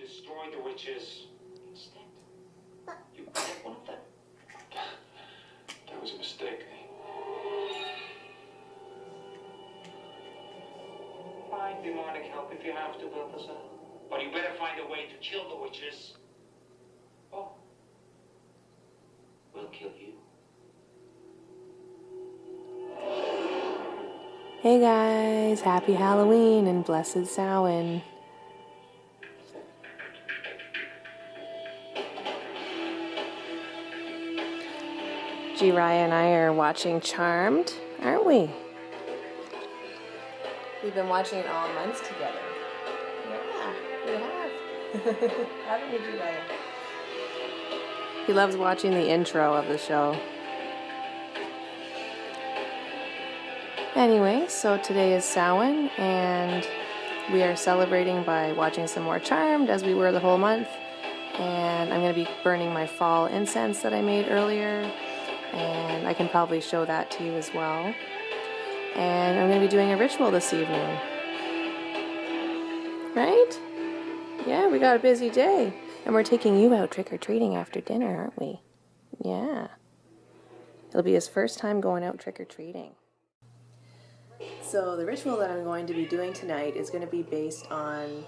destroy the witches. Instead, you protect one of them. That was a mistake. Find demonic help if you have to, Balthazar. But you better find a way to kill the witches. Oh, we'll kill you. Hey guys, happy Halloween and blessed Samhain. G. Raya and I are watching Charmed, aren't we? We've been watching it all months together. Yeah, we have. Haven't we, G. Raya? He loves watching the intro of the show. Anyway, so today is Samhain, and we are celebrating by watching some more Charmed, as we were the whole month. And I'm going to be burning my fall incense that I made earlier, and I can probably show that to you as well. And I'm going to be doing a ritual this evening. Right? Yeah, we got a busy day. And we're taking you out trick-or-treating after dinner, aren't we? Yeah. It'll be his first time going out trick-or-treating. So the ritual that I'm going to be doing tonight is going to be based on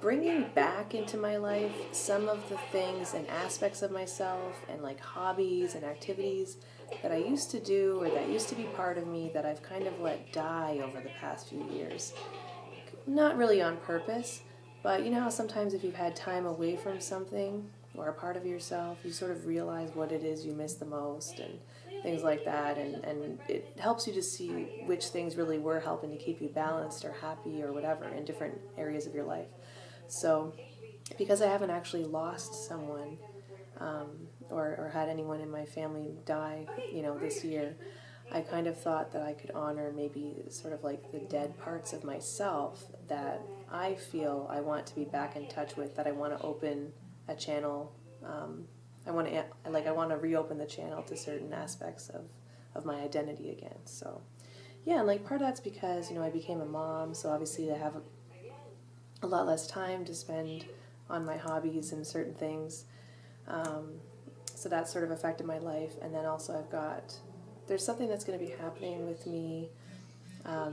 bringing back into my life some of the things and aspects of myself and like hobbies and activities that I used to do or that used to be part of me that I've kind of let die over the past few years. Not really on purpose, but you know how sometimes if you've had time away from something or a part of yourself, you sort of realize what it is you miss the most and things like that, and it helps you to see which things really were helping to keep you balanced or happy or whatever in different areas of your life. So because I haven't actually lost someone or had anyone in my family die, you know, this year, I kind of thought that I could honor maybe sort of like the dead parts of myself that I feel I want to be back in touch with, that I want to open a channel. I want to reopen the channel to certain aspects of my identity again. So yeah, and like part of that's because, you know, I became a mom, so obviously I have a lot less time to spend on my hobbies and certain things. So that sort of affected my life. And then also there's something that's going to be happening with me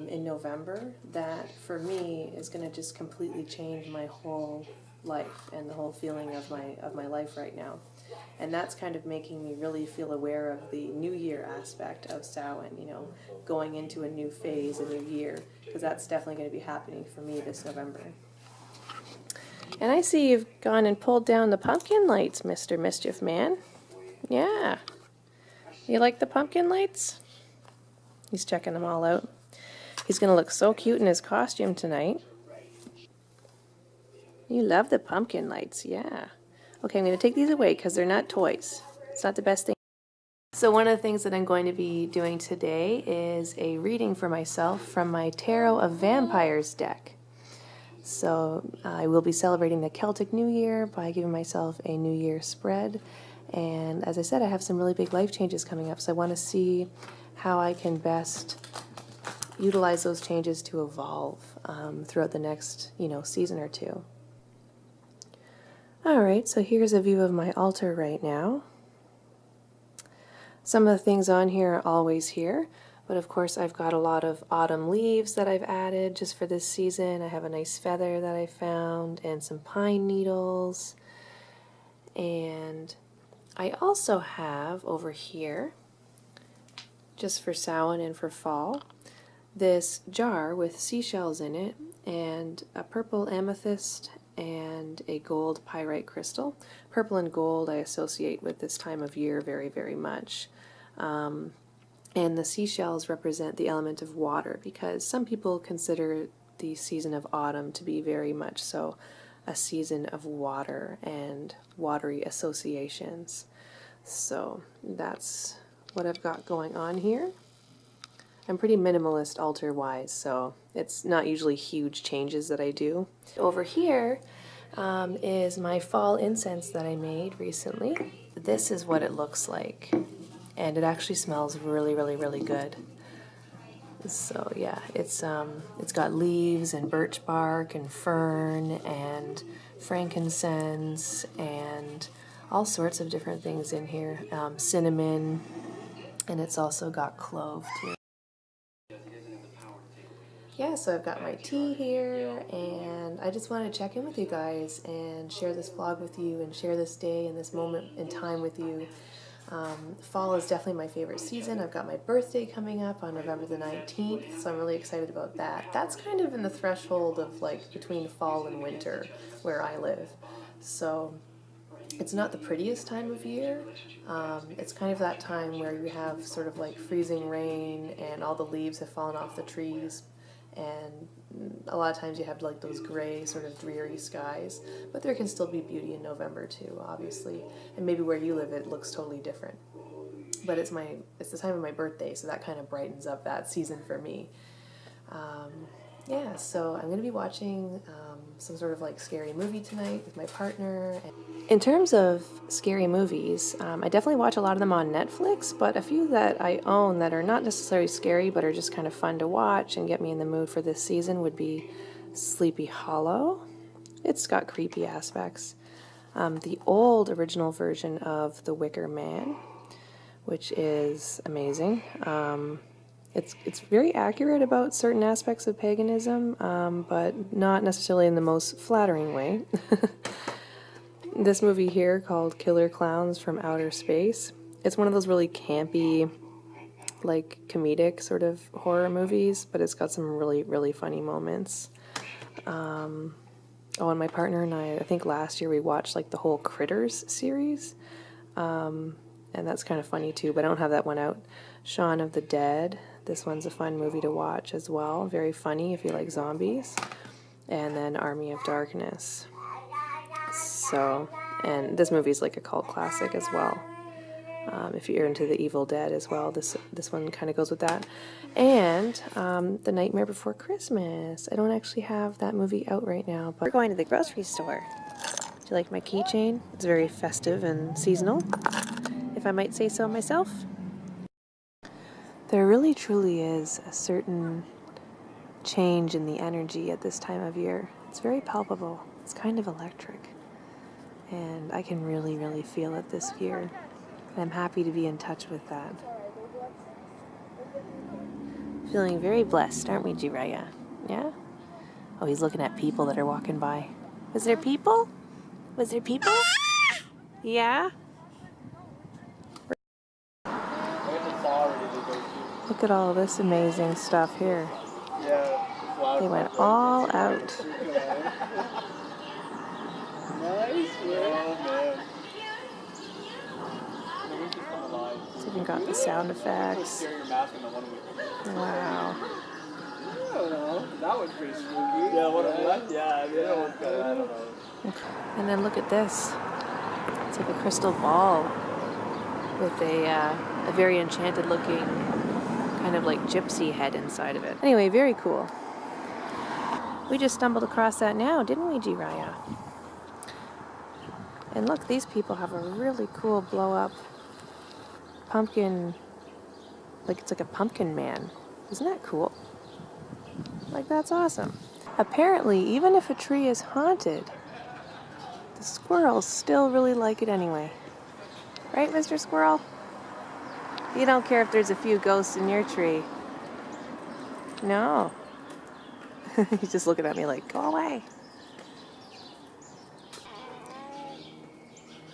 in November that for me is going to just completely change my whole life and the whole feeling of my life right now. And that's kind of making me really feel aware of the New Year aspect of Samhain, you know, going into a new phase, a new year, because that's definitely going to be happening for me this November. And I see you've gone and pulled down the pumpkin lights, Mr. Mischief Man. Yeah. You like the pumpkin lights? He's checking them all out. He's going to look so cute in his costume tonight. You love the pumpkin lights, yeah. Okay, I'm going to take these away because they're not toys. It's not the best thing. So one of the things that I'm going to be doing today is a reading for myself from my Tarot of Vampires deck. So I will be celebrating the Celtic New Year by giving myself a New Year spread. And as I said, I have some really big life changes coming up, so I want to see how I can best utilize those changes to evolve throughout the next, season or two. All right, so here's a view of my altar right now. Some of the things on here are always here, but of course I've got a lot of autumn leaves that I've added just for this season. I have a nice feather that I found and some pine needles. And I also have over here, just for Samhain and for fall, this jar with seashells in it and a purple amethyst and a gold pyrite crystal. Purple and gold I associate with this time of year very, very much. And the seashells represent the element of water because some people consider the season of autumn to be very much so a season of water and watery associations. So that's what I've got going on here. I'm pretty minimalist altar-wise, so it's not usually huge changes that I do. Over here is my fall incense that I made recently. This is what it looks like, and it actually smells really, really, really good. So yeah, it's got leaves and birch bark and fern and frankincense and all sorts of different things in here. Cinnamon, and it's also got clove too. Yeah, so I've got my tea here, and I just wanted to check in with you guys and share this vlog with you and share this day and this moment in time with you. Fall is definitely my favorite season. I've got my birthday coming up on November the 19th, so I'm really excited about that. That's kind of in the threshold of like between fall and winter where I live. So it's not the prettiest time of year. It's kind of that time where you have sort of like freezing rain and all the leaves have fallen off the trees, and a lot of times you have like those gray sort of dreary skies, but there can still be beauty in November too, obviously, and maybe where you live it looks totally different. But it's the time of my birthday, so that kind of brightens up that season for me. Yeah, so I'm going to be watching some sort of like scary movie tonight with my partner. In terms of scary movies, I definitely watch a lot of them on Netflix, but a few that I own that are not necessarily scary but are just kind of fun to watch and get me in the mood for this season would be Sleepy Hollow. It's got creepy aspects. The old original version of The Wicker Man, which is amazing. It's very accurate about certain aspects of paganism, but not necessarily in the most flattering way. This movie here called Killer Clowns from Outer Space, it's one of those really campy, like comedic sort of horror movies, but it's got some really, really funny moments. Oh, and my partner and I think last year we watched like the whole Critters series, and that's kind of funny too, but I don't have that one out. Shaun of the Dead, this one's a fun movie to watch as well, very funny if you like zombies. And then Army of Darkness. So, and this movie is like a cult classic as well. If you're into the Evil Dead as well, this one kind of goes with that. And The Nightmare Before Christmas. I don't actually have that movie out right now, but we're going to the grocery store. Do you like my keychain? It's very festive and seasonal, if I might say so myself. There really truly is a certain change in the energy at this time of year. It's very palpable. It's kind of electric. And I can really, really feel it this year. And I'm happy to be in touch with that. Feeling very blessed, aren't we, Jiraiya? Yeah? Oh, he's looking at people that are walking by. Was there people? Was there people? Yeah? Look at all this amazing stuff here. They went all out. So we got the sound effects. Wow. I don't know. That was pretty spooky. Yeah, what a left? Yeah, that was good. I don't know. And then look at this. It's like a crystal ball with a very enchanted looking kind of like gypsy head inside of it. Anyway, very cool. We just stumbled across that now, didn't we, Jiraiya? And look, these people have a really cool blow-up pumpkin, like it's like a pumpkin man. Isn't that cool? Like, that's awesome. Apparently, even if a tree is haunted, the squirrels still really like it anyway. Right, Mr. Squirrel? You don't care if there's a few ghosts in your tree. No. He's just looking at me like, go away.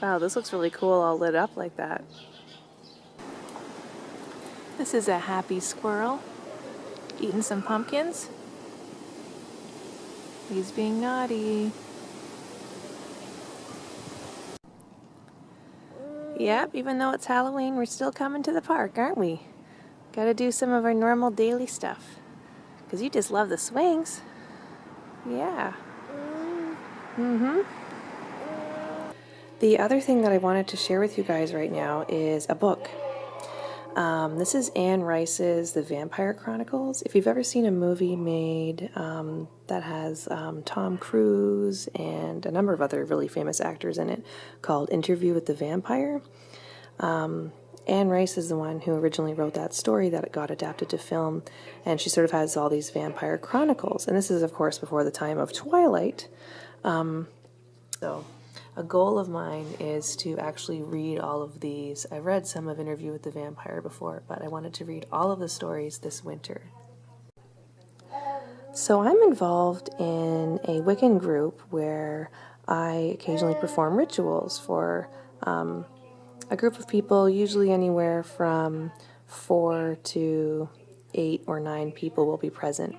Wow, this looks really cool all lit up like that. This is a happy squirrel eating some pumpkins. He's being naughty. Yep, even though it's Halloween, we're still coming to the park, aren't we? Gotta do some of our normal daily stuff. Because you just love the swings. Yeah. Mm-hmm. The other thing that I wanted to share with you guys right now is a book. This is Anne Rice's The Vampire Chronicles. If you've ever seen a movie made that has Tom Cruise and a number of other really famous actors in it called Interview with the Vampire, Anne Rice is the one who originally wrote that story that got adapted to film, and she sort of has all these vampire chronicles. And this is, of course, before the time of Twilight. So a goal of mine is to actually read all of these. I've read some of Interview with the Vampire before, but I wanted to read all of the stories this winter. So I'm involved in a Wiccan group where I occasionally perform rituals for a group of people, usually anywhere from 4 to 8 or 9 people will be present.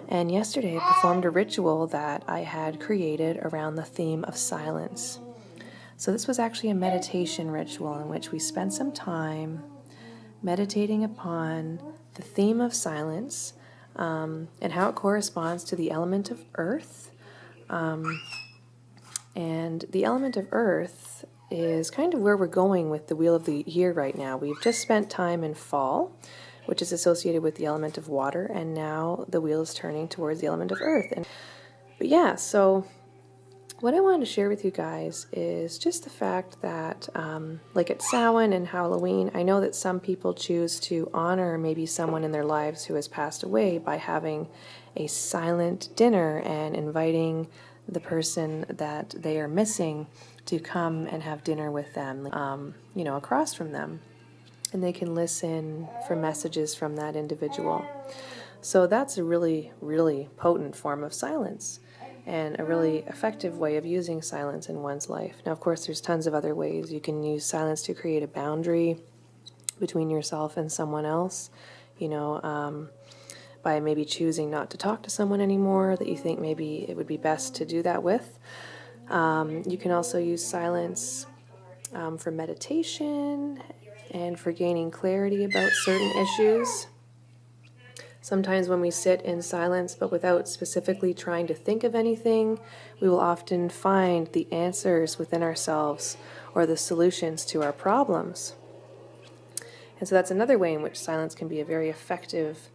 And yesterday I performed a ritual that I had created around the theme of silence. So this was actually a meditation ritual in which we spent some time meditating upon the theme of silence and how it corresponds to the element of earth. And the element of earth is kind of where we're going with the wheel of the year right now. We've just spent time in fall, which is associated with the element of water, and now the wheel is turning towards the element of earth. But yeah, so what I wanted to share with you guys is just the fact that, like at Samhain and Halloween, I know that some people choose to honor maybe someone in their lives who has passed away by having a silent dinner and inviting the person that they are missing to come and have dinner with them, across from them. And they can listen for messages from that individual. So that's a really, really potent form of silence and a really effective way of using silence in one's life. Now, of course, there's tons of other ways. You can use silence to create a boundary between yourself and someone else, by maybe choosing not to talk to someone anymore that you think maybe it would be best to do that with. You can also use silence for meditation and for gaining clarity about certain issues. Sometimes when we sit in silence but without specifically trying to think of anything, we will often find the answers within ourselves or the solutions to our problems. And so that's another way in which silence can be a very effective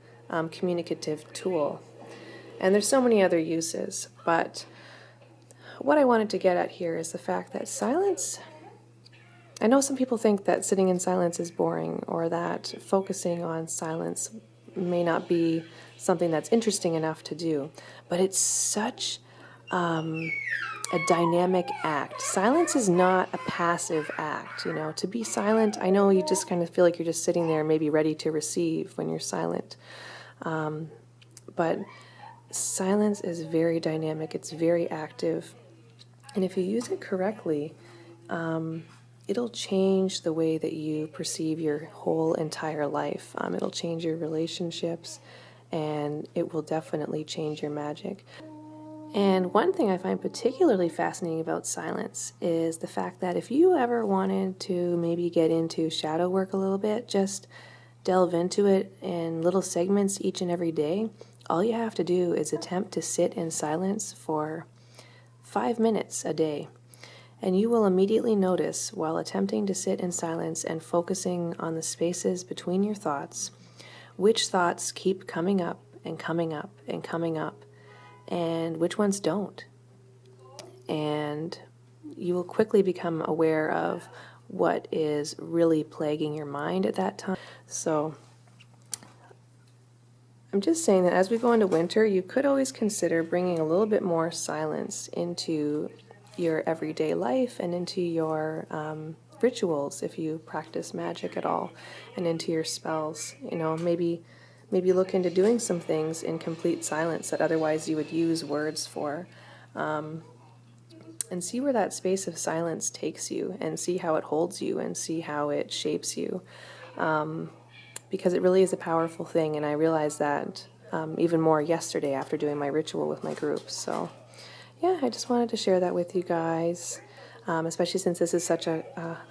communicative tool. And there's so many other uses, but what I wanted to get at here is the fact that silence, I know some people think that sitting in silence is boring or that focusing on silence may not be something that's interesting enough to do, but it's such a dynamic act. Silence is not a passive act, To be silent, I know you just kind of feel like you're just sitting there maybe ready to receive when you're silent. But silence is very dynamic, it's very active. And if you use it correctly, it'll change the way that you perceive your whole entire life. It'll change your relationships, and it will definitely change your magic. And one thing I find particularly fascinating about silence is the fact that if you ever wanted to maybe get into shadow work a little bit, just delve into it in little segments each and every day, all you have to do is attempt to sit in silence for 5 minutes a day. And you will immediately notice, while attempting to sit in silence and focusing on the spaces between your thoughts, which thoughts keep coming up and coming up and coming up, and which ones don't. And you will quickly become aware of what is really plaguing your mind at that time. So I'm just saying that as we go into winter, you could always consider bringing a little bit more silence into your everyday life and into your rituals if you practice magic at all, and into your spells. Maybe look into doing some things in complete silence that otherwise you would use words for, and see where that space of silence takes you, and see how it holds you, and see how it shapes you, because it really is a powerful thing. And I realized that even more yesterday after doing my ritual with my group. So yeah, I just wanted to share that with you guys, especially since this is such a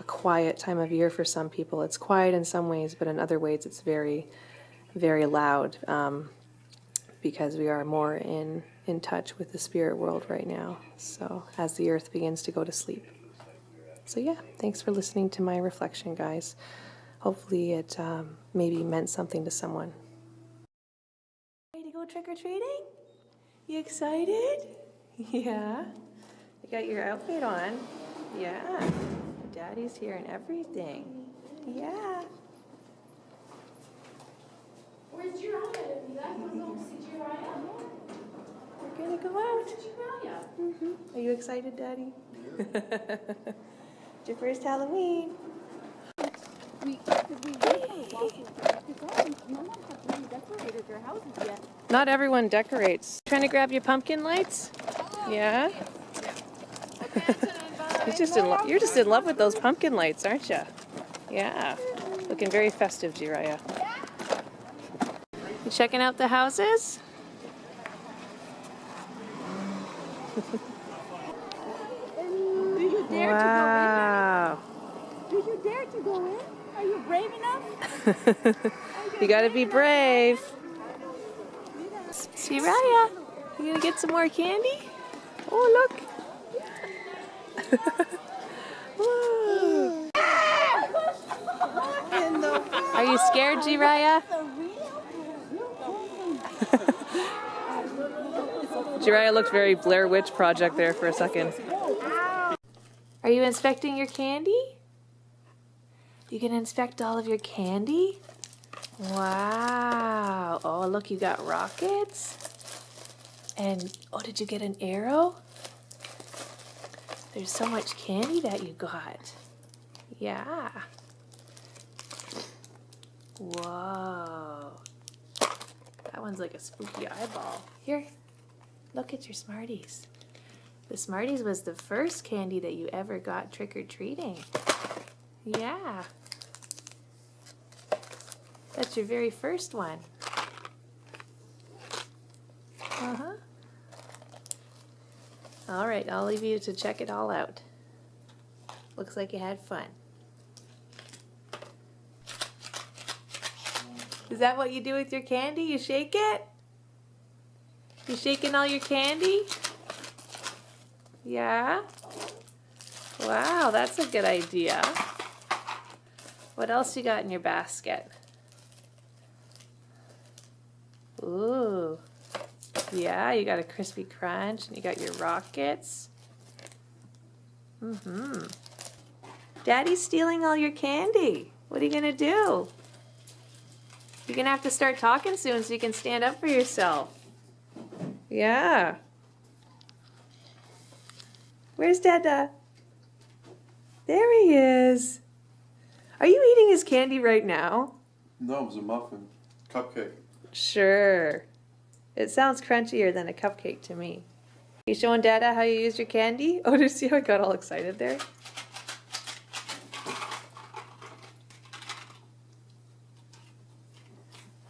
quiet time of year for some people. It's quiet in some ways, but in other ways it's very, very loud, because we are more in touch with the spirit world right now, so as the earth begins to go to sleep. So yeah, thanks for listening to my reflection, guys. Hopefully it maybe meant something to someone. Ready to go trick-or-treating? You excited? Yeah. You got your outfit on. Yeah. Daddy's here and everything. Yeah. Where's Jiraiya? You guys want to go see Jiraiya? We're gonna go out. Are you excited, Daddy? It's your first Halloween. Not everyone decorates. Trying to grab your pumpkin lights? Yeah? You're just in love with those pumpkin lights, aren't you? Yeah. Looking very festive, Jiraiya. You checking out the houses? Do you dare Wow. to go in? Do you dare to go in? Are you brave enough? You gotta be brave. Jiraiya, you gonna get some more candy? Oh, look. Woo. Are you scared, Jiraiya? Jiraiya looked very Blair Witch Project there for a second. Are you inspecting your candy? You gonna inspect all of your candy? Wow. Oh, look, you got rockets. And, oh, did you get an arrow? There's so much candy that you got. Yeah. Whoa. That one's like a spooky eyeball. Here, look at your Smarties. The Smarties was the first candy that you ever got trick-or-treating. Yeah. That's your very first one. Uh-huh. All right, I'll leave you to check it all out. Looks like you had fun. Is that what you do with your candy? You shake it? You shaking all your candy? Yeah? Wow, that's a good idea. What else you got in your basket? Ooh. Yeah, you got a crispy crunch and you got your rockets. Daddy's stealing all your candy. What are you gonna do? You're gonna have to start talking soon so you can stand up for yourself. Yeah. Where's Dada? There he is. Are you eating his candy right now? No, it was a muffin. Cupcake. Sure. It sounds crunchier than a cupcake to me. You showing Dada how you use your candy? Oh, did you see how I got all excited there?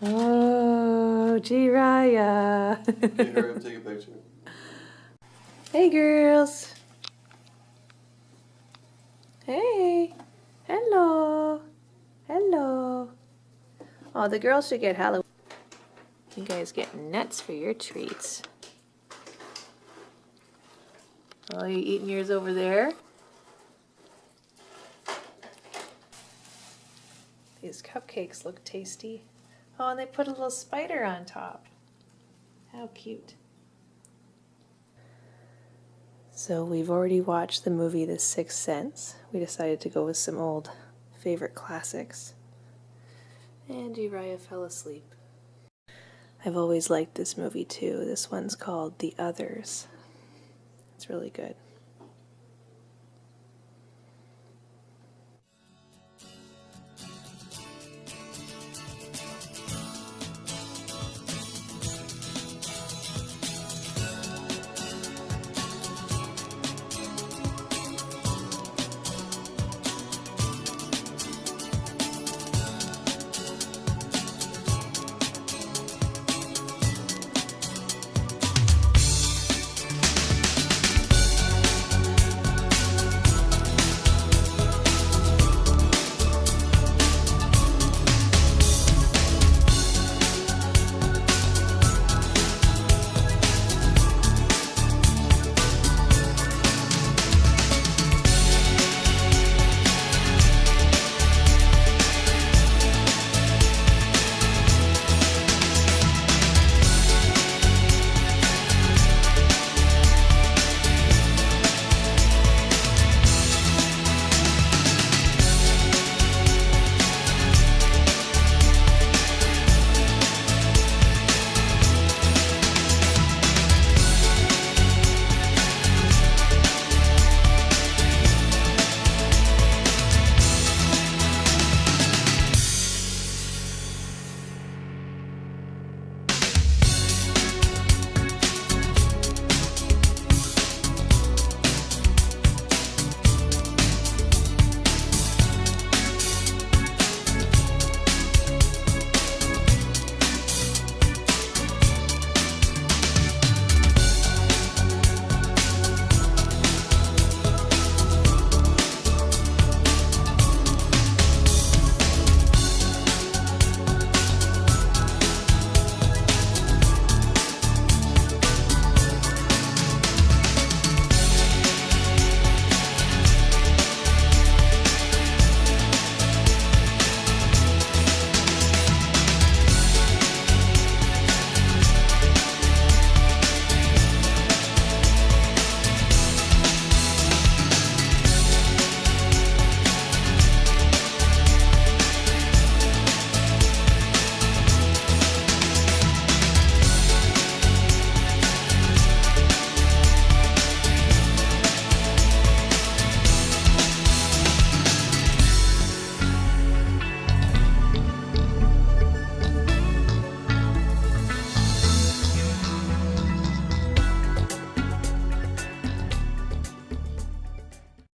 Oh, Jiraiya. Hey, hurry up, take a picture. Hey, girls. Hey. Hello. Hello. Oh, the girls should get Halloween. You guys get nuts for your treats. Oh, you eating yours over there? These cupcakes look tasty. Oh, and they put a little spider on top. How cute. So we've already watched the movie The Sixth Sense. We decided to go with some old favorite classics. And Jiraiya fell asleep. I've always liked this movie too. This one's called The Others. It's really good.